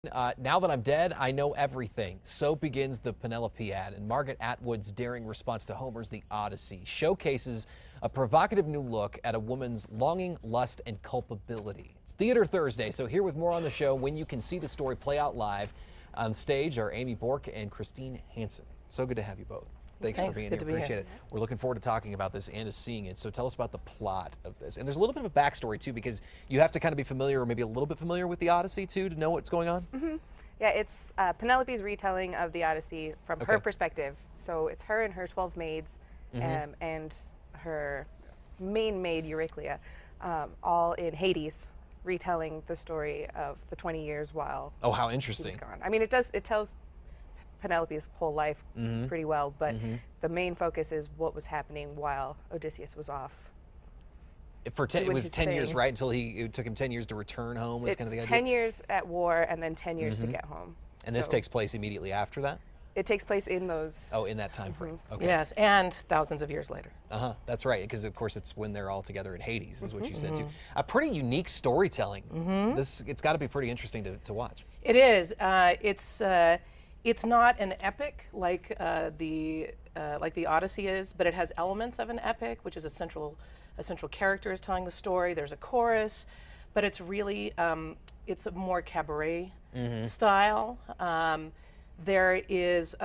Now that I'm dead, I know everything. So begins the Penelopiad, and Margaret Atwood's daring response to Homer's The Odyssey showcases a provocative new look at a woman's longing, lust, and culpability. It's Theater Thursday, so here with more on the show when you can see the story play out live. On stage are Amy Bork and Christine Hansen. So good to have you both. Thanks for being here. Appreciate it. We're looking forward to talking about this and to seeing it. So tell us about the plot of this. And there's a little bit of a backstory too, because you have to kind of be familiar, or maybe a little bit familiar with the Odyssey too, to know what's going on. Mm-hmm. Yeah, it's Penelope's retelling of the Odyssey from her perspective. So it's her and her 12 maids, and her main maid Euryclea, all in Hades, retelling the story of the 20 years while. Oh, how interesting! She's gone. I mean, it tells Penelope's whole life pretty well, but the main focus is what was happening while Odysseus was off. It was 10 years, right? Until it took him 10 years to return home. Was kind of the idea. 10 years at war and then 10 years to get home. And this takes place immediately after that? It takes place in those. Oh, in that time frame. Okay. Yes, and thousands of years later. That's right, because of course it's when they're all together in Hades, is what you said too. A pretty unique storytelling. It's got to be pretty interesting to watch. It is. It's not an epic like the Odyssey is, but it has elements of an epic, which is a central character is telling the story. There's a chorus, but it's really it's a more cabaret style. There is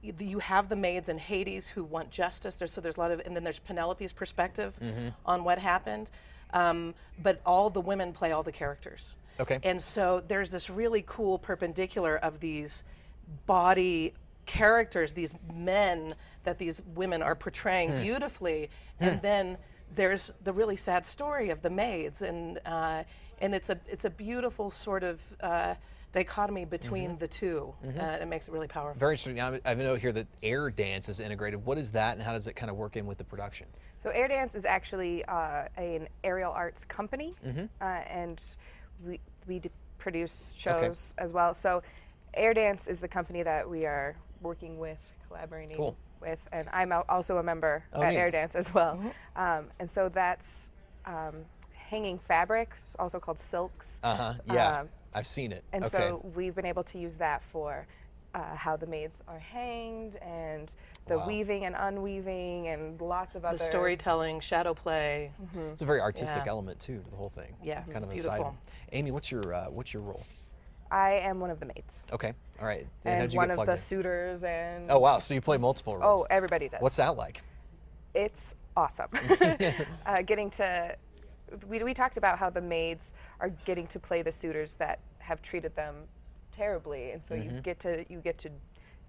you have the maids in Hades who want justice. There's a lot of, and then there's Penelope's perspective on what happened. But all the women play all the characters. Okay. And so there's this really cool perpendicular of these body characters, these men that these women are portraying beautifully, and then there's the really sad story of the maids, and it's a beautiful sort of dichotomy between the two. It makes it really powerful. Very interesting. Now, I have a note here that air dance is integrated. What is that, and how does it kind of work in with the production? So Air Dance is actually an aerial arts company, and we produce shows as well. So Air Dance is the company that we are working with, collaborating with, and I'm also a member at Air Dance as well. And so that's hanging fabrics, also called silks. Yeah, I've seen it. And so we've been able to use that for how the maids are hanged, and the weaving and unweaving, and lots of other. The storytelling, shadow play. It's a very artistic element too to the whole thing. Yeah, kind it's of beautiful. Amy, what's your role? I am one of the maids. Okay, all right. And one of the suitors, and. Oh wow, so you play multiple roles. Oh, everybody does. What's that like? It's awesome. Getting to. We talked about how the maids are getting to play the suitors that have treated them terribly, and so you get to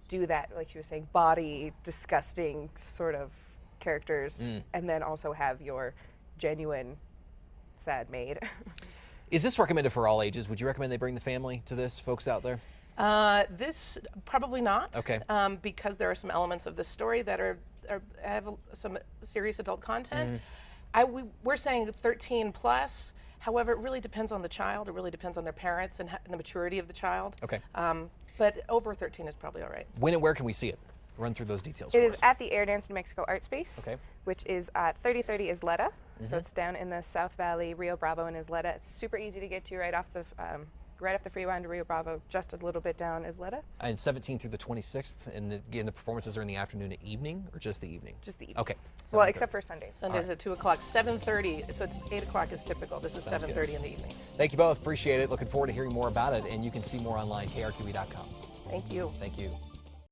do that, like you were saying, body disgusting sort of characters, and then also have your genuine sad maid. Is this recommended for all ages? Would you recommend they bring the family to this, folks out there? This probably not. Okay. Because there are some elements of the story that have some serious adult content. We're saying 13 plus. However, it really depends on the child. It really depends on their parents and the maturity of the child. Okay. But over 13 is probably all right. When and where can we see it? Run through those details. It is at the Air Dance New Mexico Art Space, which is at 3030 Isleta. So it's down in the South Valley, Rio Bravo and Isleta. It's super easy to get to right off the freeway into Rio Bravo, just a little bit down Isleta. And 17th through the 26th, and again, the performances are in the afternoon and evening, or just the evening? Just the evening. Okay. Well, except for Sundays. Sundays at 2 o'clock, 7:30. So it's 8 o'clock is typical. This is 7:30 in the evenings. Thank you both. Appreciate it. Looking forward to hearing more about it, and you can see more online, krqe.com. Thank you. Thank you.